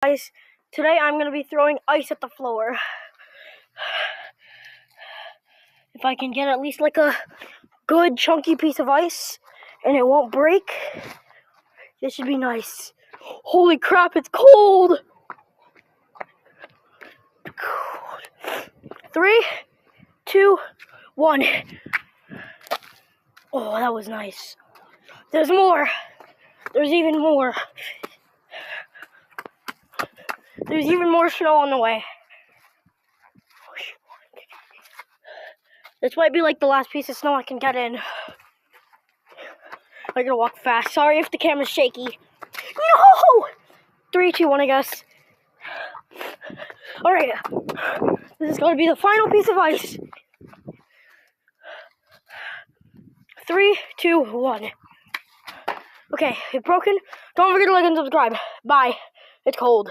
Guys, today I'm going to be throwing ice at the floor. If I can get at least like a good chunky piece of ice and it won't break, this should be nice. Holy crap, it's cold! 3, 2, 1. Oh, that was nice. There's more. There's even more. There's even more snow on the way. This might be like the last piece of snow I can get in. I'm gonna walk fast. Sorry if the camera's shaky. No! 3, 2, 1, I guess. Alright. This is gonna be the final piece of ice. 3, 2, 1. Okay, it's broken. Don't forget to like and subscribe. Bye. It's cold.